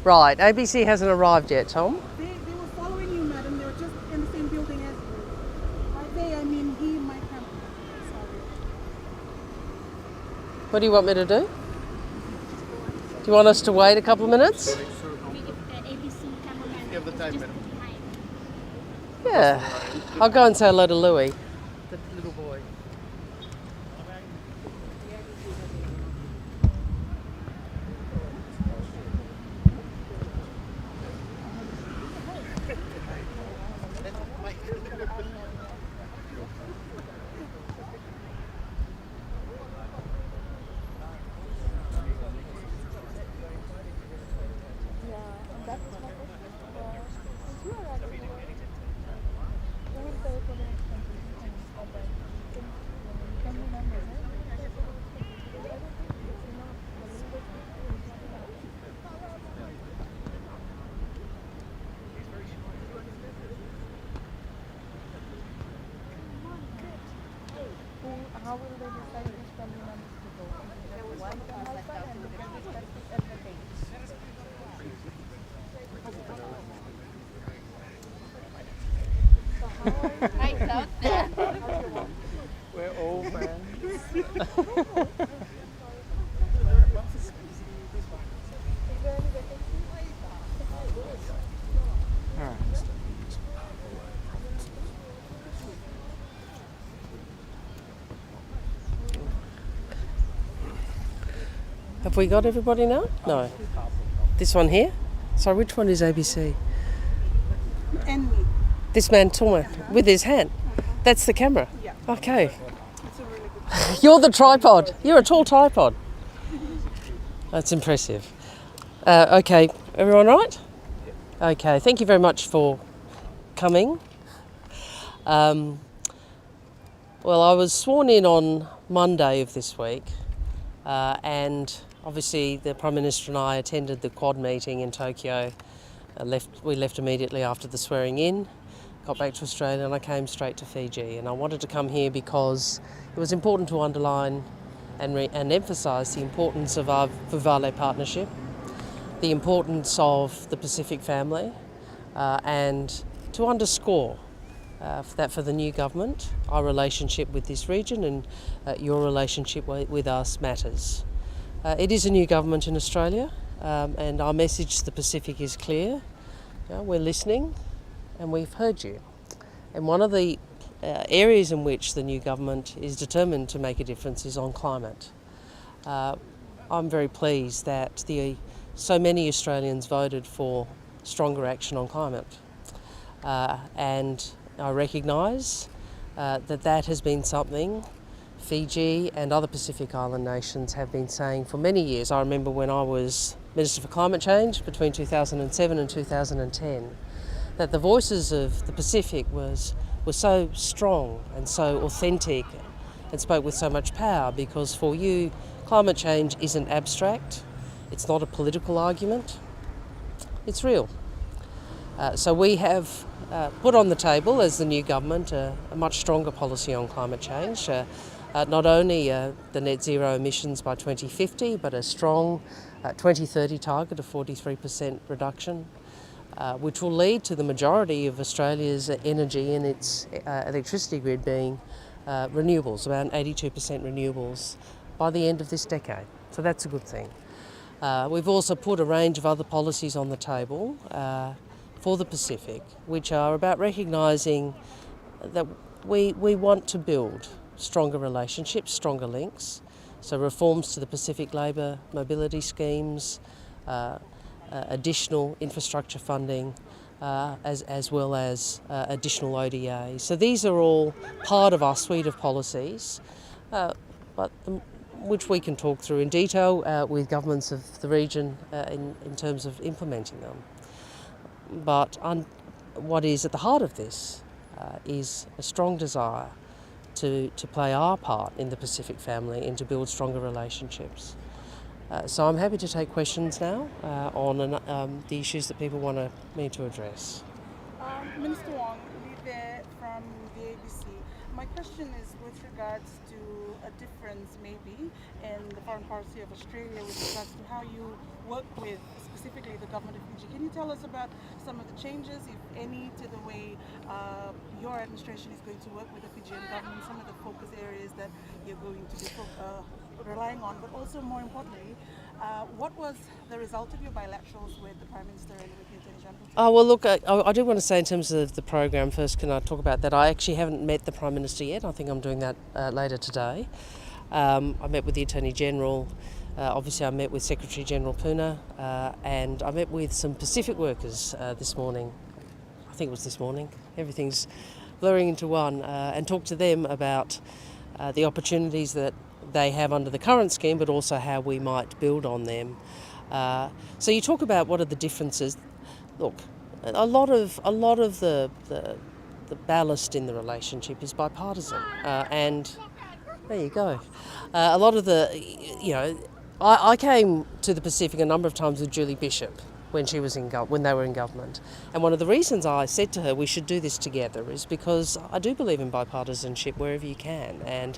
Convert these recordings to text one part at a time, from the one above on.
Right, ABC hasn't arrived yet, Tom. They were following you, madam. They were just in the same building as you. By they, I mean he, my camera. Sorry. What do you want me to do? Do you want us to wait a couple of minutes? ABC cameraman. Give the time, madam. Yeah. I'll go and say hello to Louis. The little boy. How will they decide which family members to go? The wife and husband and the specific advocate. So how are you? I thought that. We're old friends. Is there any vacancy? Have we got everybody now? No. This one here? Sorry, which one is ABC? And me. This man, tall man, with his hand. That's the camera? Yeah. Okay. It's a really good. You're the tripod. You're a tall tripod. That's impressive. Okay, everyone right? Okay, thank you very much for coming. Well, I was sworn in on Monday of this week, and obviously the Prime Minister and I attended the Quad meeting in Tokyo. We left immediately after the swearing in, got back to Australia, and I came straight to Fiji. And I wanted to come here because it was important to underline and emphasise the importance of our Bilateral partnership, the importance of the Pacific family, and to underscore that for the new government, our relationship with this region and your relationship with us matters. It is a new government in Australia, and our message to the Pacific is clear. We're listening and we've heard you. And one of the areas in which the new government is determined to make a difference is on climate. I'm very pleased that so many Australians voted for stronger action on climate. And I recognise that has been something Fiji and other Pacific Island nations have been saying for many years. I remember when I was Minister for Climate Change between 2007 and 2010, that the voices of the Pacific were so strong and so authentic and spoke with so much power, because for you, climate change isn't abstract, it's not a political argument, it's real. So we have put on the table as the new government a much stronger policy on climate change. Not only the net zero emissions by 2050, but a strong 2030 target of 43% reduction, which will lead to the majority of Australia's energy in its electricity grid being renewables, around 82% renewables by the end of this decade. So that's a good thing. We've also put a range of other policies on the table for the Pacific, which are about recognising that we want to build stronger relationships, stronger links. So reforms to the Pacific labour mobility schemes, additional infrastructure funding, as well as additional ODA. So these are all part of our suite of policies, which we can talk through in detail with governments of the region in terms of implementing them. But what is at the heart of this is a strong desire to play our part in the Pacific family and to build stronger relationships. So I'm happy to take questions now on the issues that people want me to address. Minister Wong, Lee there from the ABC. My my question is with regards to a difference maybe in the foreign policy of Australia with regards to how you work with specifically the government of Fiji. Can you tell us about some of the changes, if any, to the way your administration is going to work with the Fijian government, some of the focus areas that you're going to be relying on, but also more importantly, what was the result of your bilaterals with the Prime Minister and with the Attorney General? Oh, well, look, I do want to say in terms of the program, first, can I talk about that? I actually haven't met the Prime Minister yet. I think I'm doing that later today. I met with the Attorney General. Obviously, I met with Secretary General Puna, and I met with some Pacific workers this morning. I think it was this morning. Everything's blurring into one, and talked to them about the opportunities that they have under the current scheme, but also how we might build on them. So you talk about what are the differences. Look, a lot of the ballast in the relationship is bipartisan, and there you go. A lot of the, I came to the Pacific a number of times with Julie Bishop when she was when they were in government, and one of the reasons I said to her we should do this together is because I do believe in bipartisanship wherever you can, and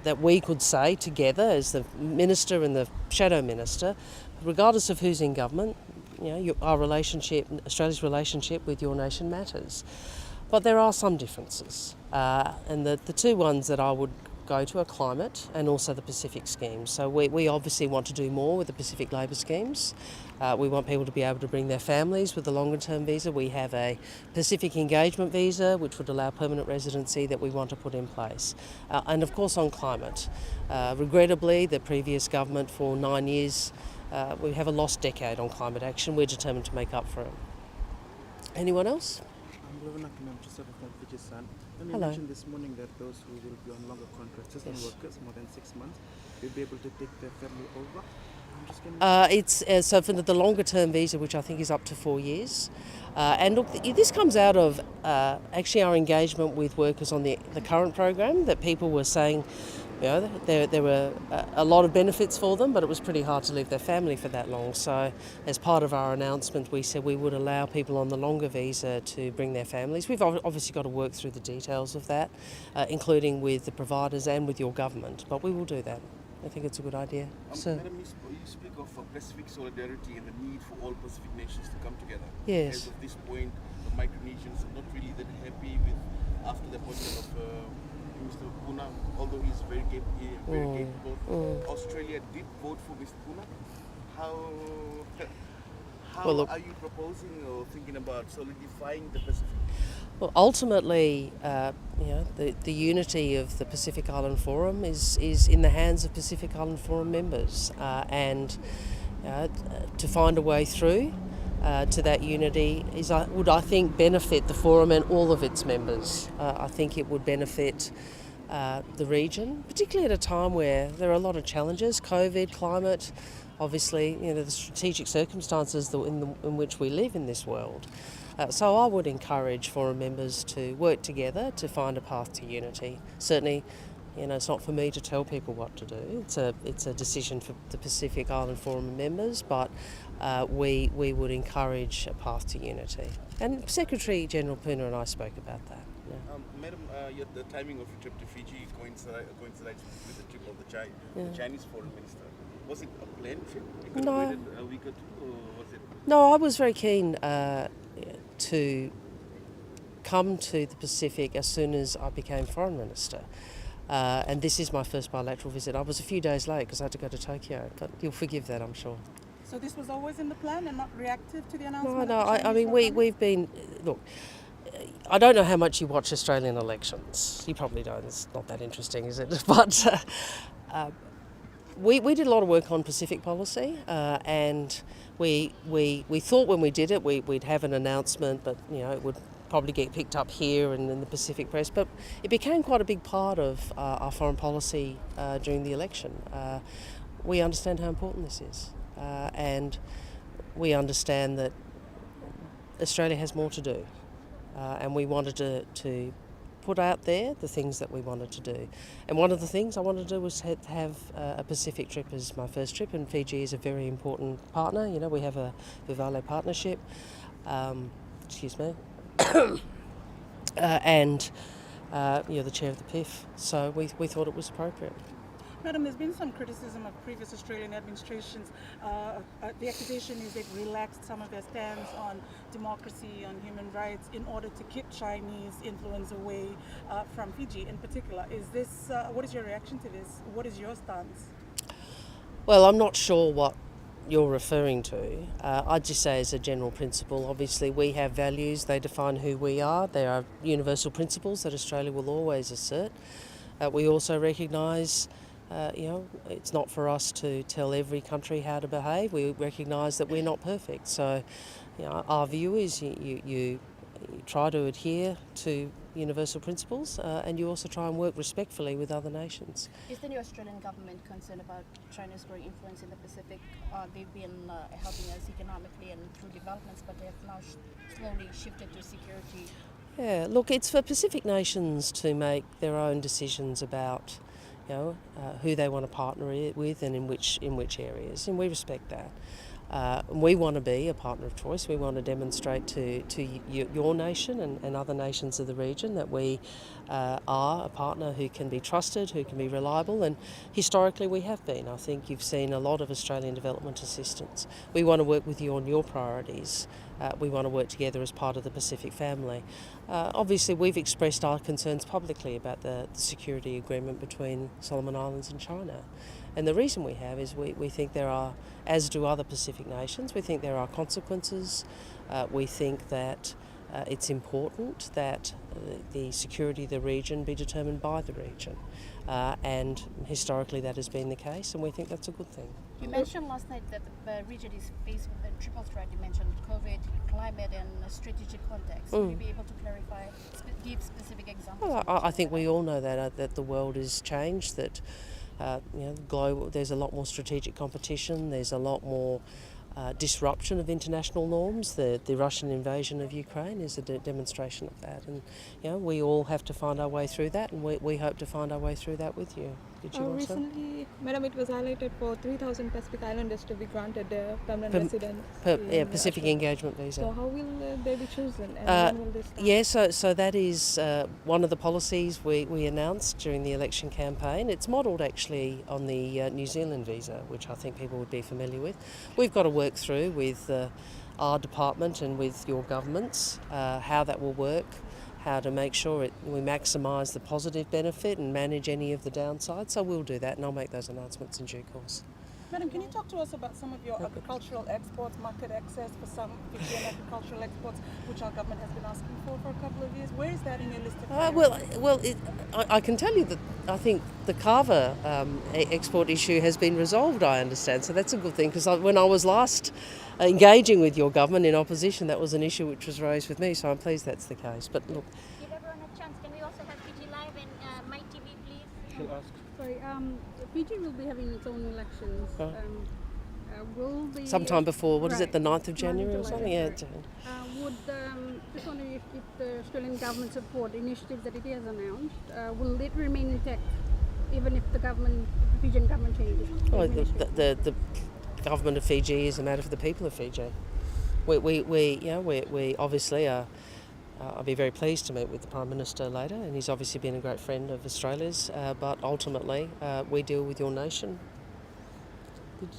that we could say together as the minister and the shadow minister, regardless of who's in government, our relationship, Australia's relationship with your nation matters. But there are some differences, and the two ones that I would go to are climate and also the Pacific schemes. So we obviously want to do more with the Pacific labour schemes. We want people to be able to bring their families with the longer term visa. We have a Pacific engagement visa which would allow permanent residency that we want to put in place. And of course on climate. Regrettably, the previous government for 9 years, we have a lost decade on climate action. We're determined to make up for it. Anyone else? And you Hello. mentioned this morning that those who will be on longer contracts, seasonal workers, more than 6 months, will be able to take their family over. I'm just It's so for the longer term visa, which I think is up to 4 years. And look, this comes out of actually our engagement with workers on the current program, that people were saying, there were a lot of benefits for them, but it was pretty hard to leave their family for that long. So as part of our announcement, we said we would allow people on the longer visa to bring their families. We've obviously got to work through the details of that, including with the providers and with your government, but we will do that. I think it's a good idea. Madam, you speak of Pacific solidarity and the need for all Pacific nations to come together. Yes. As of this point, the Micronesians are not really that happy with after the appointment of Mr. Puna, although he's very capable. Australia did vote for Mr. Puna. How are you proposing or thinking about solidifying the Pacific? Well, ultimately, the unity of the Pacific Island Forum is in the hands of Pacific Island Forum members, and to find a way through to that unity would, I think, benefit the forum and all of its members. I think it would benefit the region, particularly at a time where there are a lot of challenges: COVID, climate, obviously, the strategic circumstances in which we live in this world. So I would encourage forum members to work together to find a path to unity. Certainly, it's not for me to tell people what to do. It's a decision for the Pacific Island Forum members, but we would encourage a path to unity. And Secretary General Puna and I spoke about that. Yeah. Madam, the timing of your trip to Fiji coincides with the trip of the Chinese foreign minister. Was it a planned trip? You could have waited a week or two, or was it? No, I was very keen to come to the Pacific as soon as I became Foreign Minister. And this is my first bilateral visit. I was a few days late because I had to go to Tokyo, but you'll forgive that, I'm sure. So this was always in the plan and not reactive to the announcement? No, I mean, we've been... Look, I don't know how much you watch Australian elections. You probably don't. It's not that interesting, is it? But we did a lot of work on Pacific policy, and we thought when we did it we'd have an announcement, but it would probably get picked up here and in the Pacific press. But it became quite a big part of our foreign policy during the election. We understand how important this is, and we understand that Australia has more to do, and we wanted to put out there the things that we wanted to do. And one of the things I wanted to do was have a Pacific trip as my first trip, and Fiji is a very important partner. We have a Bilateral partnership, and the chair of the PIF. So we thought it was appropriate. Madam, there's been some criticism of previous Australian administrations. The accusation is they've relaxed some of their stance on democracy, on human rights, in order to keep Chinese influence away from Fiji in particular. What is your reaction to this? What is your stance? Well, I'm not sure what you're referring to. I'd just say as a general principle, obviously we have values, they define who we are. There are universal principles that Australia will always assert. We also recognise it's not for us to tell every country how to behave. We recognise that we're not perfect. So, our view is you try to adhere to universal principles and you also try and work respectfully with other nations. Is the new Australian government concerned about China's growing influence in the Pacific? They've been helping us economically and through developments, but they have now slowly shifted to security. Yeah, look, it's for Pacific nations to make their own decisions about who they want to partner with and in which areas, and we respect that. We want to be a partner of choice. We want to demonstrate to your nation and other nations of the region that we are a partner who can be trusted, who can be reliable, and historically we have been. I think you've seen a lot of Australian development assistance. We want to work with you on your priorities. We want to work together as part of the Pacific family. Obviously, we've expressed our concerns publicly about the security agreement between Solomon Islands and China. And the reason we have is we think there are, as do other Pacific nations, we think there are consequences. We think that it's important that the security of the region be determined by the region. And historically that has been the case, and we think that's a good thing. You mentioned last night that the region is faced with a triple threat. You mentioned COVID, climate, and a strategic context. Will you be able to clarify, give specific examples? Well, I think we all know that the world has changed, that global, there's a lot more strategic competition, there's a lot more disruption of international norms. The Russian invasion of Ukraine is a demonstration of that, and we all have to find our way through that, and we hope to find our way through that with you. Did you want to? Recently, Madam, it was highlighted for 3,000 Pacific Islanders to be granted permanent residence. Pacific Engagement Visa. So how will they be chosen, and when will this start? Yeah, so that is one of the policies we announced during the election campaign. It's modelled actually on the New Zealand visa, which I think people would be familiar with. We've got to work through with our department and with your governments how that will work, how to make sure we maximise the positive benefit and manage any of the downsides. So we'll do that, and I'll make those announcements in due course. Madam, can you talk to us about some of your agricultural exports, market access for some Fijian agricultural exports, which our government has been asking for a couple of years? Where is that in your list of priorities? I can tell you that I think the kava export issue has been resolved, I understand, so that's a good thing, because when I was last engaging with your government in opposition, that was an issue which was raised with me, so I'm pleased that's the case. But look, Give everyone a chance. Can we also have Fiji Live and My TV, please? She'll ask. Sorry, Fiji will be having its own elections. Will the sometime before, what is it, right, the 9th of January or 9th of something? July, Yeah. just wondering if the Australian government support initiatives that it has announced, will it remain intact even if the Fijian government changes? Well, the government of Fiji is a matter for the people of Fiji. We obviously are. I'll be very pleased to meet with the Prime Minister later, and he's obviously been a great friend of Australia's, but ultimately we deal with your nation.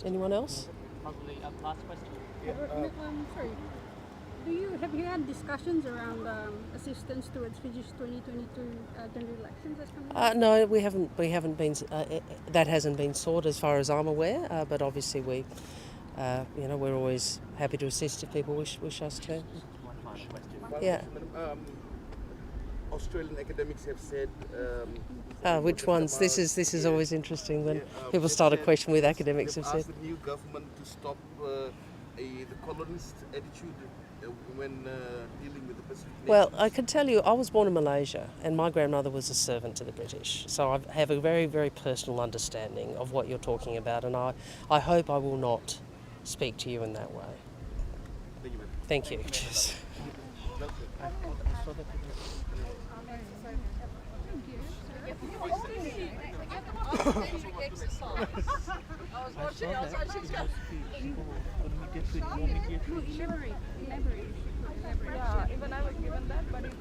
Anyone else? Probably last question. Sorry. Have you had discussions around assistance towards Fiji's 2022 general elections that's coming up? No, we haven't been. That hasn't been sought as far as I'm aware. But obviously we're always happy to assist if people wish us to. One final question. Yeah. Australian academics have said. Which ones? This is always interesting when people start a question with academics have said. Asked the new government to stop the colonist attitude when dealing with the Pacific nations. Well, I can tell you, I was born in Malaysia, and my grandmother was a servant to the British, so I have a very, very personal understanding of what you're talking about, and I hope I will not speak to you in that way. Thank you, ma'am. Thank you. Cheers. Yeah, even I was given that, but it's